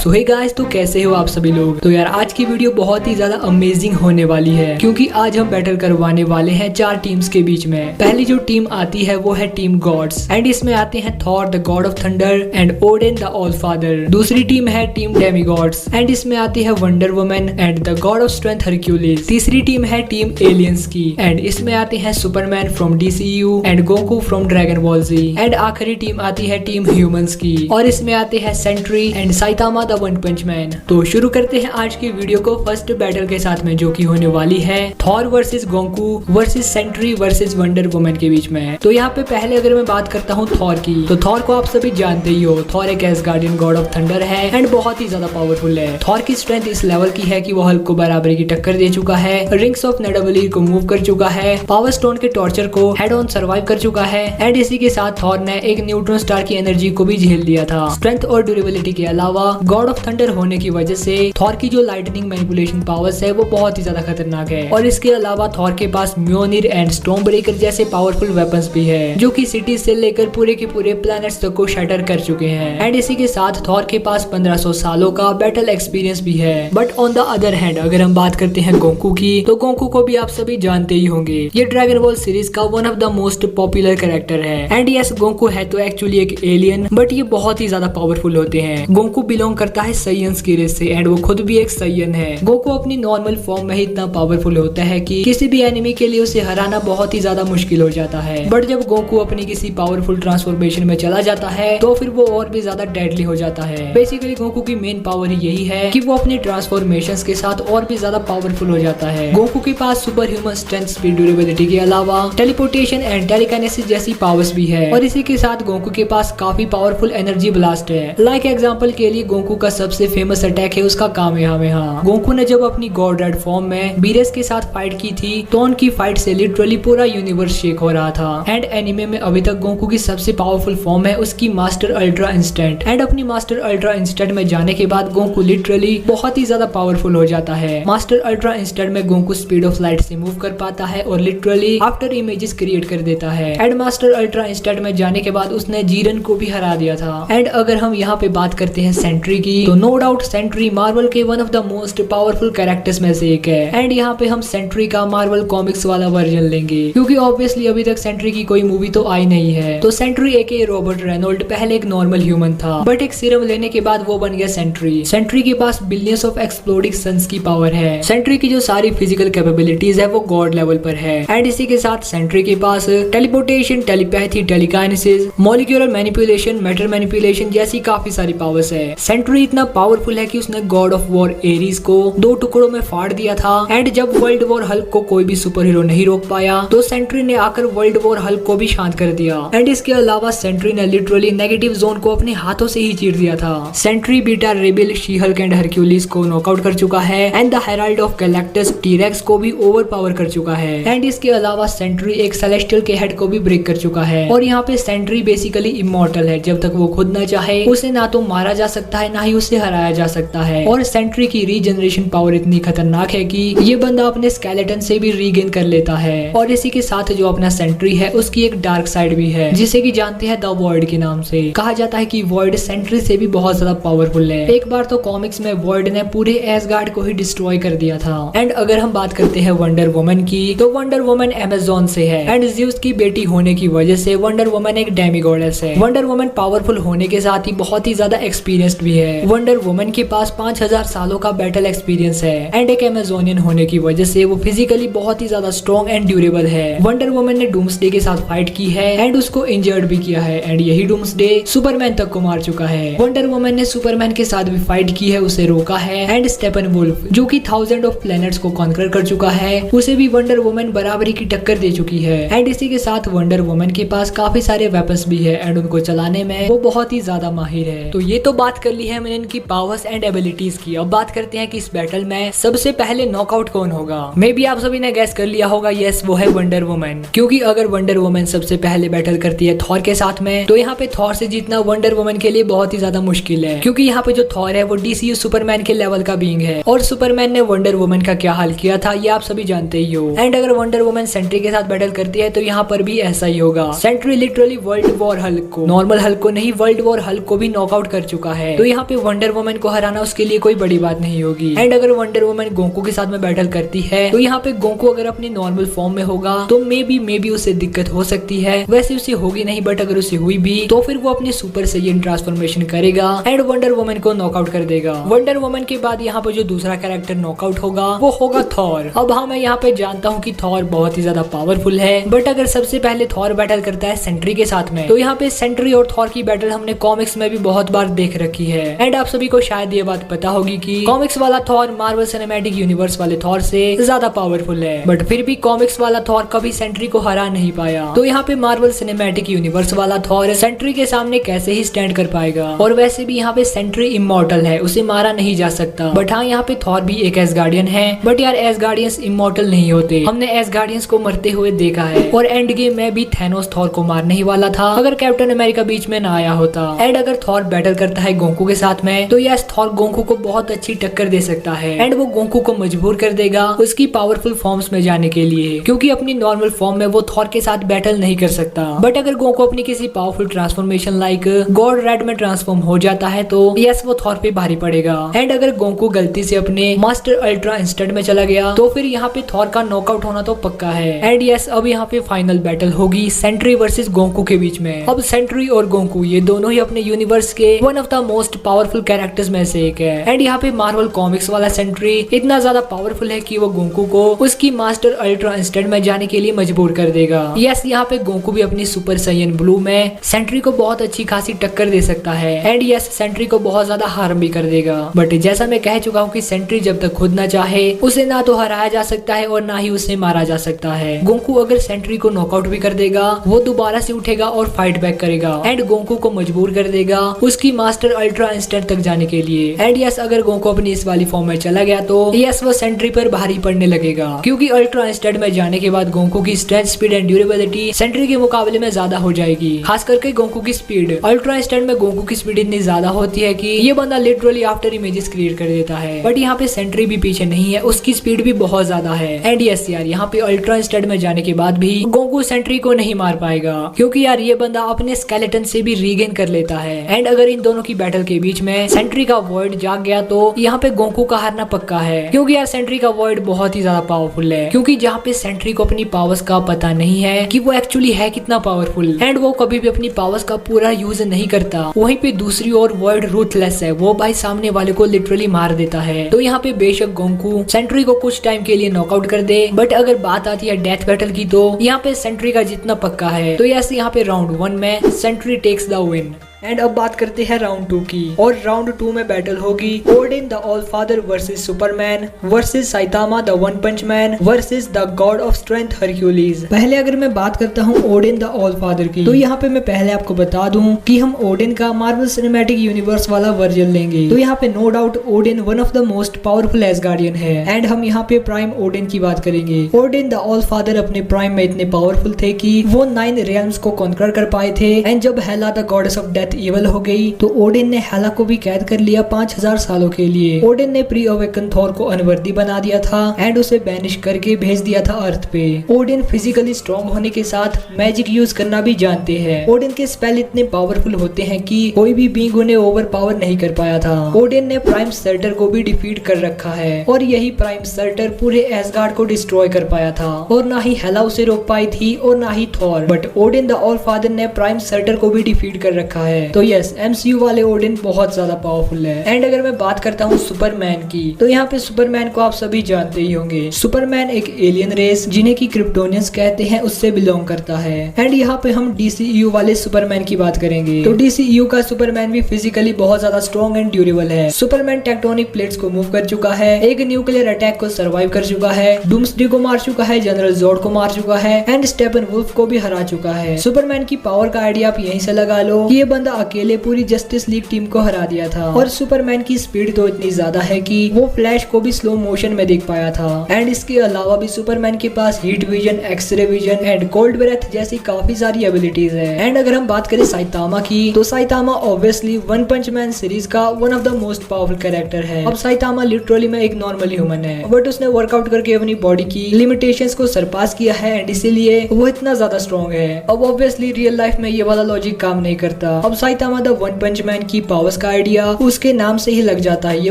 सो hey guys, तो कैसे हो आप सभी लोग। तो यार आज की वीडियो बहुत ही ज्यादा अमेजिंग होने वाली है क्योंकि आज हम बैटल करवाने वाले हैं 4 टीम्स के बीच में। पहली जो टीम आती है वो है टीम गॉड्स एंड इसमें आते हैं Thor the god of thunder and Odin the all father. दूसरी टीम है टीम डेमीगॉड्स एंड इसमें आती है wonder woman and the god of strength Hercules. तीसरी टीम है टीम एलियंस की एंड इसमें आते हैं Superman from DCU and Goku from Dragon Ball Z. And आखिरी टीम आती है टीम ह्यूमंस की और इसमें आते हैं Sentry and Saitama the one punch man. तो शुरू करते हैं आज की वीडियो को फर्स्ट बैटल के साथ में, जो कि होने वाली है Thor versus Goku versus Sentry versus wonder woman के बीच में। तो यहाँ पे पहले अगर मैं बात करता हूँ थॉर की, तो थॉर को आप सभी जानते ही हो। थॉर एक एसगार्डियन गॉड ऑफ थंडर है एंड बहुत ही ज्यादा पावरफुल है। थॉर की स्ट्रेंथ इस लेवल की है कि वो हल्क को बराबरी की टक्कर दे चुका है, रिंग्स ऑफ नेडावलीर को मूव कर चुका है, पावर स्टोन के टॉर्चर को हेड ऑन सर्वाइव कर चुका है एंड इसी के साथ थॉर ने एक न्यूट्रॉन स्टार की एनर्जी को भी झेल लिया था। स्ट्रेंथ और ड्यूरेबिलिटी के अलावा गॉड ऑफ थंडर होने की वजह से थॉर की जो लाइटनिंग मैनिपुलेशन पावर्स है वो बहुत ही ज्यादा खतरनाक है। और इसके अलावा थॉर के पास म्योनिर एंड स्टॉर्म ब्रेकर जैसे पावरफुल वेपन्स भी है जो कि सिटी से लेकर पूरे के पूरे प्लैनेट्स तक को शटर कर चुके हैं। एंड इसी के साथ थॉर के पास 1500 सालों का बैटल एक्सपीरियंस भी है। But on the other hand अगर हम बात करते हैं गोकू की, तो गोकू को भी आप सभी जानते ही होंगे। ये ड्रैगन बॉल सीरीज का one of the most popular character है। एंड यस, गोकू है तो एक्चुअली एक एलियन, बट ये बहुत ही ज्यादा पावरफुल होते हैं। गोकू बिलोंग करता है साइयंस की रेस से एंड वो खुद भी एक साइयन है। गोकू अपनी नॉर्मल फॉर्म में ही इतना पावरफुल होता है कि किसी भी एनिमी के लिए उसे हराना बहुत ही ज्यादा मुश्किल हो जाता है। बट जब गोकू अपनी किसी पावरफुल ट्रांसफॉर्मेशन में चला जाता है तो फिर वो और भी ज्यादा डेडली हो जाता है। बेसिकली गोकू की मेन पावर ही यही है कि वो अपनी ट्रांसफॉर्मेशंस के साथ और भी ज्यादा पावरफुल हो जाता है। गोकू के पास super human strength, speed, durability के अलावा टेलीपोर्टेशन एंड टेलीकाइनेसिस जैसी पावर्स भी है। और इसी के साथ गोकू के पास काफी पावरफुल एनर्जी ब्लास्ट है। लाइक एग्जांपल के लिए गोकू का सबसे फेमस अटैक है उसका कामेहामेहा। गोकू ने जब अपनी गॉड रेड फॉर्म में बीरेस के साथ फाइट की थी तो उनकी फाइट से लिटरली पूरा यूनिवर्स शेक हो रहा था। एंड एनिमे में अभी तक गोकू की सबसे पावरफुल फॉर्म है उसकी मास्टर अल्ट्रा इंस्टेंट। एंड अपनी मास्टर अल्ट्रा इंस्टेंट में जाने के बाद गोकू लिटरली बहुत ही ज्यादा पावरफुल हो जाता है। मास्टर अल्ट्रा इंस्टेंट में गोकू स्पीड ऑफ लाइट से मूव कर पाता है और लिटरली आफ्टर इमेजेस क्रिएट कर देता है। एंड मास्टर अल्ट्रा इंस्टेंट में जाने के बाद उसने जीरन को भी हरा दिया था। एंड अगर हम यहाँ पे बात करते हैं सेंट्री की, तो नो डाउट सेंट्री मार्वल के one of the most powerful characters में से एक है। एंड यहाँ पे हम सेंट्री का मार्वल कॉमिक्स वाला वर्जन लेंगे क्योंकि ऑब्वियसली अभी तक सेंट्री की कोई मूवी तो आई नहीं है। तो सेंट्री एक रॉबर्ट रेनोल्ड पहले एक नॉर्मल ह्यूमन था, बट एक सीरम लेने के बाद वो बन गया सेंट्री। सेंट्री के पास बिलियंस ऑफ एक्सप्लोडिंग सन्स की पावर है। सेंट्री की जो सारी फिजिकल कैपेबिलिटीज है वो गॉड लेवल पर है। एंड इसी के साथ सेंट्री के पास teleportation, telepathy, telekinesis, molecular manipulation, matter manipulation जैसी काफी सारी पावर्स है। सेंट्री इतना पावरफुल है कि उसने गॉड ऑफ वॉर एरीज को 2 टुकड़ों में फाड़ दिया था। एंड जब वर्ल्ड वॉर हल्क को कोई भी सुपर हीरो नहीं रोक पाया तो सेंट्री ने आकर वर्ल्ड वॉर हल्क को भी शांत कर दिया। एंड इसके अलावा सेंट्री ने लिटरली नेगेटिव जोन को अपने हाथों से ही चीर दिया था। Sentry Beta Ray Bill, She Hulk and Hercules को नॉकआउट कर चुका है and the herald of Galactus Terrax को भी ओवर पावर कर चुका है। एंड इसके अलावा सेंट्री एक सेलेस्टियल के हेड को भी ब्रेक कर चुका है। और यहाँ पे सेंट्री बेसिकली इमॉर्टल है। जब तक वो खुद न चाहे उसे ना तो मारा जा सकता है ना ही उसे हराया जा सकता है। और सेंट्री की रीजनरेशन पावर इतनी खतरनाक है कि ये बंदा अपने स्केलेटन से भी रीगेन कर लेता है। और इसी के साथ जो अपना सेंट्री है उसकी एक डार्क साइड भी है जिसे कि जानते हैं द वॉइड के नाम से। कहा जाता है कि वॉइड सेंट्री से भी बहुत ज्यादा पावरफुल है। एक बार तो कॉमिक्स में वॉइड ने पूरे एसगार्ड को ही डिस्ट्रॉय कर दिया था। एंड अगर हम बात करते हैं वंडर वुमन की, तो वंडर वुमन अमेज़न से है एंड ज़्यूस की बेटी होने की वजह से वंडर वुमन एक डेमीगॉडेस है। वंडर वुमन पावरफुल होने के साथ ही बहुत ही ज्यादा एक्सपीरियंस्ड भी है। वंडर वुमन के पास 5000 सालों का बैटल एक्सपीरियंस है एंड एक अमेज़ोनियन होने की वजह से वो फिजिकली बहुत ही ज्यादा स्ट्रॉन्ग एंड ड्यूरेबल है। वंडर वुमन ने डूम्सडे के साथ फाइट की है एंड उसको इंजर्ड भी किया है। एंड यही डूम्सडे सुपरमैन तक को मार चुका है। वंडर वुमन ने सुपरमैन के साथ भी फाइट की है, उसे रोका है। एंड स्टेपन वुल्फ जो कि 1000 ऑफ प्लैनेट्स को कॉन्कर कर चुका है, उसे भी वंडर वुमन बराबरी की टक्कर दे चुकी है। एंड इसी के साथ वंडर वुमन के पास काफी सारे वेपन्स भी है एंड उनको चलाने में वो बहुत ही ज्यादा माहिर है। तो ये तो बात कर ली है मैंने इनकी पावर्स एंड एबिलिटीज की। अब बात करते हैं कि इस बैटल में सबसे पहले नॉकआउट कौन होगा। मे बी आप सभी ने गैस कर लिया होगा, यस वो है वंडर वुमन। क्योंकि अगर वंडर वुमन सबसे पहले बैटल करती है थॉर के साथ में, तो यहाँ पे थॉर से जीतना वंडर वुमन के लिए बहुत ही ज्यादा मुश्किल है। क्योंकि यहाँ पे जो थॉर है वो DCU सुपरमैन के लेवल का बीइंग है और सुपरमैन ने वंडर वुमन का क्या हाल किया था ये आप सभी जानते ही हो। एंड अगर वंडर वुमन सेंट्री के साथ बैटल करती है तो यहाँ पर भी ऐसा ही होगा। Sentry literally world war Hulk को, नॉर्मल हल्क को नहीं, वर्ल्ड वॉर हल्क को भी नॉकआउट कर चुका है। तो यहाँ पे वंडर वुमन को हराना उसके लिए कोई बड़ी बात नहीं होगी। एंड अगर वंडर वुमन गोकू के साथ में बैटल करती है तो यहाँ पे गोकू अगर अपनी नॉर्मल फॉर्म में होगा तो मे बी उसे दिक्कत हो सकती है। वैसे उसे होगी नहीं, बट अगर उसे हुई भी तो फिर वो अपनी सुपर सैयन ट्रांसफॉर्मेशन करेगा एंड वंडर वुमन को नॉकआउट कर देगा। वंडर वुमन के बाद यहाँ पे जो दूसरा कैरेक्टर नॉकआउट होगा वो होगा थॉर। अब हाँ, मैं यहाँ पे जानता हूँ कि थॉर बहुत ही ज्यादा पावरफुल है, बट अगर सबसे पहले थॉर बैटल करता है सेंट्री के साथ में तो यहाँ पे सेंट्री और थॉर की बैटल हमने कॉमिक्स में भी बहुत बार देख रखी है। एंड आप सभी को शायद ये बात पता होगी कि कॉमिक्स वाला थॉर मार्वल सिनेमैटिक यूनिवर्स वाले थॉर से ज्यादा पावरफुल है, बट फिर भी कॉमिक्स वाला थॉर कभी सेंट्री को हरा नहीं पाया। तो यहाँ पे मार्वल सिनेमैटिक यूनिवर्स वाला थॉर सेंट्री के सामने कैसे ही स्टैंड कर पाएगा। और वैसे भी यहाँ पे सेंट्री इमॉर्टल है, उसे मारा नहीं जा सकता। बट हाँ, यहाँ पे थॉर भी एक एसगार्डियन है, बट यार एसगार्डियंस इमॉर्टल नहीं होते। हमने एसगार्डियंस को मरते हुए देखा है और एंड गेम में भी थैनोस थॉर को मारने ही वाला था अगर कैप्टन अमेरिका बीच में ना आया होता। एंड अगर थॉर बैटल करता है गोकू के साथ में तो यस, थॉर गोकू को बहुत अच्छी टक्कर दे सकता है एंड वो गोकू को मजबूर कर देगा उसकी पावरफुल फॉर्म्स में जाने के लिए, क्योंकि अपनी नॉर्मल फॉर्म में वो थॉर के साथ बैटल नहीं कर सकता। बट अगर गोकू अपनी किसी powerful transformation like God red में ट्रांसफॉर्म हो जाता है तो यस, वो थॉर पे भारी पड़ेगा। एंड अगर गोकू गलती से अपने मास्टर अल्ट्रा इंस्टेंट में चला गया तो फिर यहाँ पे थॉर का नॉकआउट होना तो पक्का है। एंड यस, अब यहाँ पे फाइनल बैटल होगी सेंट्री वर्सेस गोकू के बीच में। अब सेंट्री और गोकू ये दोनों ही अपने यूनिवर्स के one of the most powerful characters में से एक है। एंड यहाँ पे मार्वल कॉमिक्स वाला सेंट्री इतना ज्यादा पावरफुल है कि वो गोकू को उसकी मास्टर अल्ट्रा इंस्टेंट में जाने के लिए मजबूर कर देगा। यस, यहाँ पे गोकू भी अपनी सुपर सैयन ब्लू में सेंट्री को बहुत अच्छी खासी टक्कर दे सकता है एंड यस, सेंट्री को बहुत ज्यादा हार्म भी कर देगा। बट जैसा मैं कह चुका हूँ कि सेंट्री जब तक खुद ना चाहे उसे ना तो हराया जा सकता है और ना ही उसे मारा जा सकता है। गोकू अगर सेंट्री को नॉकआउट भी कर देगा वो दोबारा से उठेगा और फाइट बैक करेगा एंड गोकू को मजबूर कर देगा उसकी मास्टर अल्ट्रा इंस्टेंट तक जाने के लिए। एंड यस, अगर गोकू अपनी इस वाली फॉर्म में चला गया तो यस, वो सेंट्री पर भारी पड़ने लगेगा, क्योंकि अल्ट्रा इंस्टेंट में जाने के बाद गोकू की strength, speed and durability Sentry के मुकाबले में ज्यादा हो जाएगी। खास करके गोकू की स्पीड, अल्ट्रा इंस्टेंट में गोकू की स्पीड इतनी ज्यादा होती है कि ये बंदा लिटरली आफ्टर इमेजेस क्रिएट कर देता है। बट यहाँ पे सेंट्री भी पीछे नहीं है, उसकी स्पीड भी बहुत ज्यादा है। एंड यस यार, यहाँ पे अल्ट्रा इंस्टेंट में जाने के बाद भी गोकू सेंट्री को नहीं मार पाएगा, क्योंकि यार ये बंदा अपने स्केलेटन से भी रीगेन कर लेता है। एंड अगर इन दोनों की बैटल के बीच में सेंट्री का वॉइड जाग गया तो यहाँ पे गोकू का हारना पक्का है, क्योंकि यार सेंट्री का वॉइड बहुत ही ज्यादा पावरफुल है। क्योंकि जहाँ पे सेंट्री को अपनी पावर्स का पता नहीं है कि वो एक्चुअली है कितना पावरफुल एंड वो कभी भी अपनी पावर्स का पूरा यूज नहीं करता, वहीं पे दूसरी ओर वॉइड रूथलेस है, वो भाई सामने वाले को लिटरली मार देता है। तो यहाँ पे बेशक गोकू सेंट्री को कुछ टाइम के लिए नॉकआउट कर दे, बट अगर बात आती है डेथ बैटल की तो यहाँ पे सेंट्री का जीतना पक्का है। तो यस, यहाँ पे राउंड 1 में Sentry takes the win. And अब बात करते हैं राउंड 2 की, और राउंड 2 में बैटल होगी Odin the all father versus Superman versus Saitama the one punch man versus the god of strength Hercules. पहले अगर मैं बात करता हूँ ओडिन द ऑल फादर की, तो यहाँ पे मैं पहले आपको बता दूं कि हम ओडिन का मार्वल सिनेमैटिक यूनिवर्स वाला वर्जन लेंगे। तो यहाँ पे no doubt Odin one of the most powerful Asgardian है एंड हम यहाँ पे प्राइम ओडिन की बात करेंगे। ओडिन द ऑल फादर अपने प्राइम में इतने पावरफुल थे कि वो 9 रियल्म्स को कॉन्कर कर पाए थे। एंड जब Hela the goddess of death evil हो गई तो ओडिन ने हेला को भी कैद कर लिया 5000 सालों के लिए। ओडिन ने प्री अवेकन थॉर को अनवर्दी बना दिया था एंड उसे बैनिश करके भेज दिया था अर्थ पे। ओडिन फिजिकली स्ट्रॉन्ग होने के साथ मैजिक यूज करना भी जानते हैं। ओडिन के स्पेल इतने पावरफुल होते हैं कि कोई भी बीइंग उन्हें ओवर पावर नहीं कर पाया था। ओडिन ने प्राइम सर्टर को भी डिफीट कर रखा है और यही प्राइम सर्टर पूरे एसगार्ड को डिस्ट्रॉय कर पाया था, और ना ही हेला उसे रोक पाई थी और ना ही Thor. But Odin the all father ने प्राइम सर्टर को भी डिफीट कर रखा है। तो यस, एमसीयू वाले ओडिन बहुत ज्यादा पावरफुल है। एंड अगर मैं बात करता हूँ सुपरमैन की, तो यहाँ पे सुपरमैन को आप सभी जानते ही होंगे। सुपरमैन एक एलियन रेस जिन्हें की क्रिप्टोनियंस कहते हैं उससे बिलोंग करता है। एंड यहाँ पे हम डीसीयू वाले सुपरमैन की बात करेंगे। तो डीसीयू का सुपरमैन भी फिजिकली बहुत ज्यादा स्ट्रॉन्ग एंड ड्यूरेबल है। सुपरमैन टेक्टोनिक प्लेट्स को मूव कर चुका है, एक न्यूक्लियर अटैक को सर्वाइव कर चुका है, डूम्सडे को मार चुका है, जनरल जोड को मार चुका है एंड स्टेपन वुल्फ को भी हरा चुका है। सुपरमैन की पावर का आइडिया आप यहीं से लगा लो कि ये बंदा अकेले पूरी जस्टिस लीग टीम को हरा दिया था। और सुपरमैन की स्पीड तो इतनी ज्यादा है कि वो फ्लैश को भी स्लो मोशन में देख पाया था। एंड इसके अलावा भी सुपरमैन के पास heat vision, x ray vision and cold breath जैसी काफी सारी एबिलिटीज है। एंड अगर हम बात करें साइतामा की, तो Saitama obviously one punch man series का one of the most powerful character है। अब साइतामा लिटरली में एक नॉर्मल ह्यूमन है, बट उसने वर्कआउट करके अपनी बॉडी की लिमिटेशंस को सरपास किया है एंड इसीलिए वो इतना ज्यादा स्ट्रॉन्ग है। अब ऑब्वियसली रियल लाइफ में ये वाला लॉजिक काम नहीं करता। अब Saitama the one punch man की पावर्स का आइडिया उसके नाम से ही लग जाता है। ये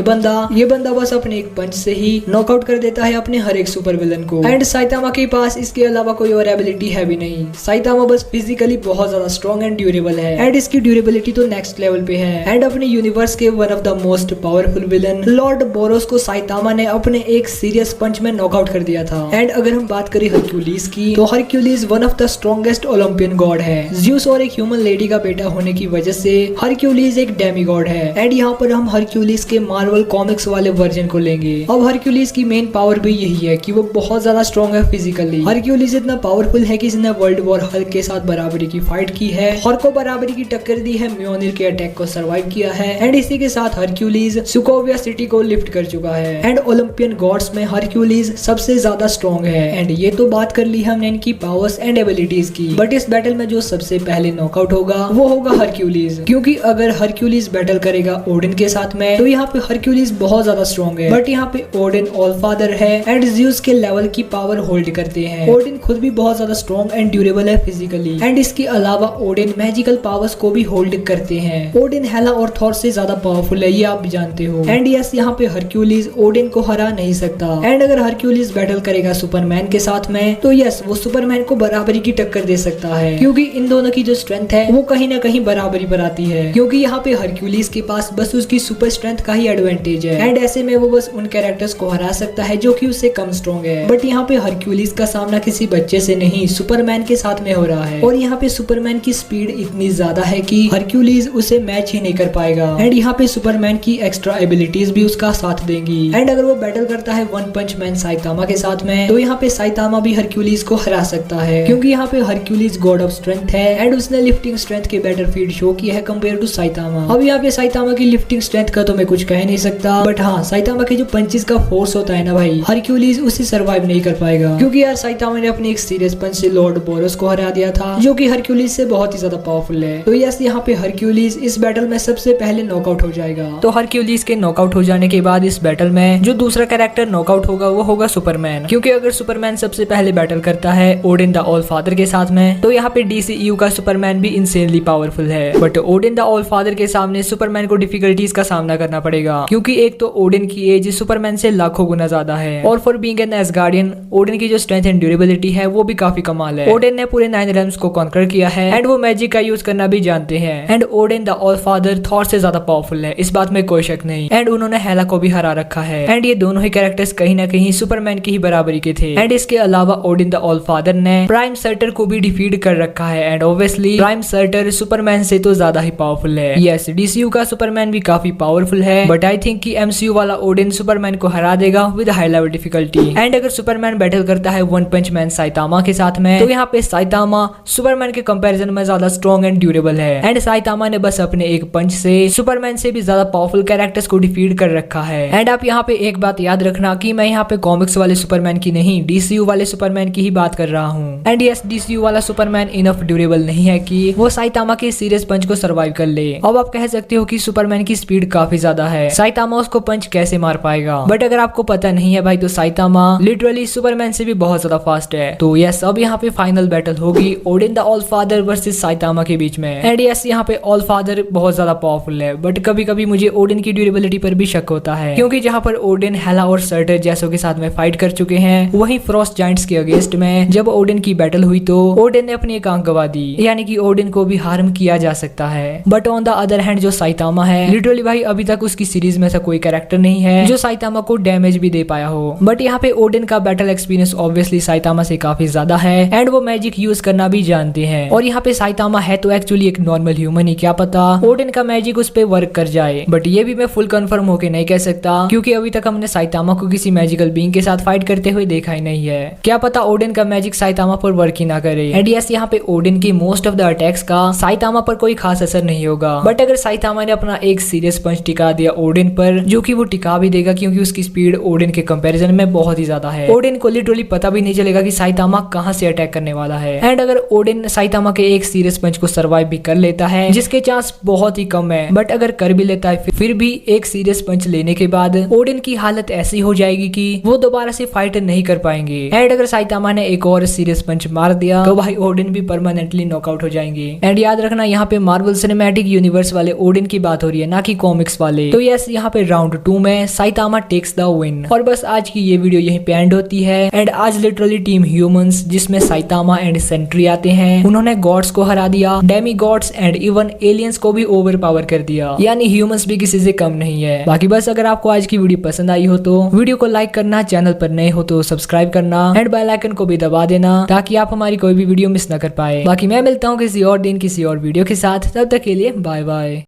बंदा बस अपने एक पंच से ही नॉकआउट कर देता है अपने हर एक सुपर विलन को। एंड साइतामा के पास इसके अलावा कोई और एबिलिटी है भी नहीं। साइतामा बस फिजिकली बहुत ज्यादा स्ट्रॉन्ग एंड ड्यूरेबल है एंड इसकी ड्यूरेबिलिटी तो नेक्स्ट लेवल पे है। एंड अपने यूनिवर्स के one of the most powerful villain Lord borrows को साइतामा ने अपने एक सीरियस पंच में नॉकआउट कर दिया था। एंड अगर हम बात करें हरक्यूलिस की, तो Hercules one of the strongest Olympian God है। ज़्यूस और एक ह्यूमन लेडी का बेटा होने की वजह से हरक्यूलिस एक डेमी गॉड है। एंड यहाँ पर हम हरक्यूलिस के मार्वल कॉमिक्स वाले वर्जन को लेंगे। अब हरक्यूलिस की मेन पावर भी यही है कि वो बहुत ज्यादा स्ट्रॉन्ग है फिजिकली। हरक्यूलिस इतना पावरफुल है कि इसने वर्ल्ड वॉर हल्क के साथ बराबरी की फाइट की है, हल्क को बराबरी की टक्कर दी है, म्योनिर के अटैक को सर्वाइव किया है। एंड इसी के साथ हरक्यूलिस सुकोविया सिटी को लिफ्ट कर चुका है। एंड ओलंपियन गॉड्स में हरक्यूलिस सबसे ज्यादा स्ट्रॉन्ग है। एंड ये तो बात कर ली हमने इनकी पावर्स एंड एबिलिटीज की, बट इस बैटल में जो सबसे पहले नॉकआउट होगा वो होगा हरक्यूलिस। क्योंकि अगर हरक्यूलिस बैटल करेगा ओडिन के साथ में, तो यहाँ पे हरक्यूलिस बहुत ज्यादा स्ट्रॉन्ग है, बट यहाँ पे ओडिन ऑल फादर है एंड ज़्यूस के लेवल की पावर होल्ड करते हैं। ओडिन खुद भी बहुत ज्यादा स्ट्रॉन्ग एंड ड्यूरेबल है फिजिकली। एंड इसके अलावा ओडिन मैजिकल पावर्स को भी होल्ड करते हैं। ओडिन हेला और थॉर से ज्यादा पावरफुल है, ये आप भी जानते हो। एंड यस, यहाँ पे हरक्यूलिस ओडिन को हरा नहीं सकता। एंड अगर हरक्यूलिस बैटल करेगा सुपरमैन के साथ में, तो यस, वो सुपरमैन को बराबरी की टक्कर दे सकता है। क्योंकि इन दोनों की जो स्ट्रेंथ है वो कहीं ना कहीं बराबरी पर आती है। क्योंकि यहाँ पे हरक्यूलिस के पास बस उसकी सुपर स्ट्रेंथ का ही एडवांटेज है। एंड ऐसे में वो बस उन कैरेक्टर्स को हरा सकता है जो कि उससे कम स्ट्रॉन्ग है। बट यहाँ पे हरक्यूलिस का सामना किसी बच्चे से नहीं, सुपरमैन के साथ में हो रहा है। और यहाँ पे सुपरमैन की स्पीड इतनी ज्यादा है कि हरक्यूलिस उसे मैच ही नहीं कर पाएगा। एंड यहाँ पे सुपरमैन की एक्स्ट्रा एबिलिटीज भी उसका साथ देंगी। एंड अगर वो बैटल करता है वन पंच मैन साइतामा के साथ में, तो यहाँ पे साइतामा भी हरक्यूलिस को हरा सकता है। क्योंकि यहाँ पे हरक्यूलिस गॉड ऑफ स्ट्रेंथ है एंड उसने लिफ्टिंग स्ट्रेंथ के बेटर फीड शो किया है कंपेयर टू साइतामा। अब यहाँ पे साइतामा की लिफ्टिंग स्ट्रेंथ का तो मैं कुछ कह नहीं सकता, बट हाँ, साइतामा के जो पंचेस का फोर्स होता है ना भाई, हरक्यूलिस उसे सर्वाइव नहीं कर पाएगा। क्योंकि यार साइतामा ने अपने एक सीरियस पंच से लॉर्ड बोरोस को हरा दिया था, जो कि हरक्यूलिस से बहुत ही ज्यादा पावरफुल है। तो यस, यहाँ पे हरक्यूलिस इस बैटल में सबसे पहले नॉकआउट हो जाएगा। तो हरक्यूलिस के नॉकआउट हो जाने के बाद इस बैटल में जो दूसरा कैरेक्टर नॉकआउट होगा वो होगा सुपरमैन। क्योंकि अगर सुपरमैन सबसे पहले बैटल करता है ओडिन द ऑल फादर के साथ में, तो यहाँ पे DCEU का सुपरमैन भी इंसेनली पावरफुल है। But Odin the all father के सामने सुपरमैन को डिफिकल्टीज का सामना करना पड़ेगा। क्योंकि एक तो ओडिन की एज सुपरमैन से लाखों गुना ज्यादा है, और for being an Asgardian Odin की जो स्ट्रेंथ एंड ड्यूरेबिलिटी है वो भी काफी कमाल है। ओडिन ने पूरे 9 रेल्म्स को कॉन्कर किया है एंड वो मैजिक का यूज करना भी जानते हैं। And Odin the all father Thor से ज्यादा पावरफुल है, इस बात में कोई शक नहीं। एंड उन्होंने हेला को भी हरा रखा है। एंड ये दोनों ही कैरेक्टर्स कहीं ना कहीं सुपरमैन की ही बराबरी के थे। एंड इसके अलावा ओडिन द ऑल फादर ने प्राइम सर्टर को भी डिफीट कर रखा है। And obviously prime shorter Superman से तो ज्यादा ही पावरफुल है। यस, DCU का सुपरमैन भी काफी पावरफुल है, बट आई थिंक कि MCU वाला ओडिन सुपरमैन को हरा देगा with high level difficulty. And अगर सुपरमैन बैटल करता है वन पंच मैन साइतामा के साथ में, तो यहाँ पे साइतामा सुपरमैन के कंपैरिजन में ज्यादा स्ट्रॉन्ग एंड ड्यूरेबल है। एंड साइतामा ने बस अपने एक पंच से सुपरमैन से भी ज्यादा पावरफुल कैरेक्टर्स को डिफीट कर रखा है। एंड आप यहाँ पे एक बात याद रखना कि मैं यहाँ पे कॉमिक्स वाले सुपरमैन की नहीं, DCU वाले सुपरमैन की ही बात कर रहा हूँ। एंड यस, DCU वाला सुपरमैन इनफ ड्यूरेबल नहीं है कि वो साइतामा के सीरियस पंच को सर्वाइव कर ले। अब आप कह सकते हो कि सुपरमैन की स्पीड काफी ज्यादा है, साइतामा उसको पंच कैसे मार पाएगा। बट अगर आपको पता नहीं है भाई, तो साइतामा लिटरली सुपरमैन से भी बहुत ज्यादा फास्ट है। तो यस, अब यहाँ पे फाइनल बैटल होगी Odin the all father versus Saitama के बीच में। एंड यस, यहाँ पे ऑल फादर बहुत ज्यादा पावरफुल है, बट कभी कभी मुझे ओडिन की ड्यूरेबिलिटी पर भी शक होता है। क्योंकि जहाँ पर ओडिन हेला और सर्टर जैसों के साथ में फाइट कर चुके हैं, वहीं फ्रॉस्ट जायंट्स के अगेंस्ट में जब ओडिन की बैटल हुई तो ओडिन ने अपनी एक आंख गवा दी, यानी कि ओडिन को भी हार्म किया जा सकता है। But on the other hand जो साइतामा है, लिटरली भाई अभी तक उसकी सीरीज में ऐसा कोई कैरेक्टर नहीं है जो साइतामा को डैमेज भी दे पाया हो। बट यहाँ पे ओडिन का बैटल एक्सपीरियंस ऑब्वियसली साइतामा से काफी ज्यादा है एंड वो मैजिक यूज करना भी जानते हैं। और यहाँ पे साइतामा है तो एक्चुअली एक नॉर्मल ह्यूमन ही, क्या पता ओडिन का मैजिक उस पे वर्क कर जाए। बट ये भी मैं फुल कंफर्म होके नहीं कह सकता, क्योंकि अभी तक हमने साइतामा को किसी मैजिकल बीइंग के साथ फाइट करते हुए देखा ही नहीं है। क्या पता ओडिन का मैजिक साइतामा पर वर्क ही ना करे। एंड यस, यहाँ पे ओडिन की मोस्ट ऑफ द अटैक्स का साइतामा पर कोई खास असर नहीं होगा। बट अगर साइतामा ने अपना एक सीरियस पंच टिका दिया ओडिन पर, जो कि वो टिका भी देगा क्योंकि उसकी स्पीड ओडिन के कंपैरिजन में बहुत ही ज्यादा है, ओडिन को लिटरली पता भी नहीं चलेगा कि साइतामा कहां से अटैक करने वाला है। एंड अगर ओडिन साइतामा के एक सीरियस पंच को सर्वाइव भी कर लेता है, जिसके चांस बहुत ही कम है, बट अगर कर भी लेता है, फिर भी एक सीरियस पंच लेने के बाद ओडिन की हालत ऐसी हो जाएगी कि वो दोबारा से फाइट नहीं कर पाएंगे। एंड अगर साइतामा ने एक और सीरियस पंच मार दिया तो भाई ओडिन भी परमानेंटली नॉकआउट हो जाएंगे। एंड याद रखना यहाँ पे मार्वल सिनेमैटिक यूनिवर्स वाले ओडिन की बात हो रही है, ना कि कॉमिक्स वाले। तो यस, यहाँ पे राउंड 2 में साइतामा टेक्स द विन। और बस आज की ये वीडियो यहीं पे एंड होती है। एंड आज लिटरली टीम ह्यूमंस, जिसमें साइतामा एंड सेंट्री आते हैं, उन्होंने गॉड्स को हरा दिया, Demi gods and even aliens को भी ओवर पावर कर दिया। यानी ह्यूमंस भी किसी से कम नहीं है। बाकी बस अगर आपको आज की वीडियो पसंद आई हो तो वीडियो को लाइक करना, चैनल पर नए हो तो सब्सक्राइब करना एंड बेल आइकन को भी दबा देना, ताकि आप हमारी कोई भी वीडियो मिस ना कर पाए। बाकी मैं मिलता हूँ किसी और दिन किसी और वीडियो के साथ। तब तक के लिए बाय बाय।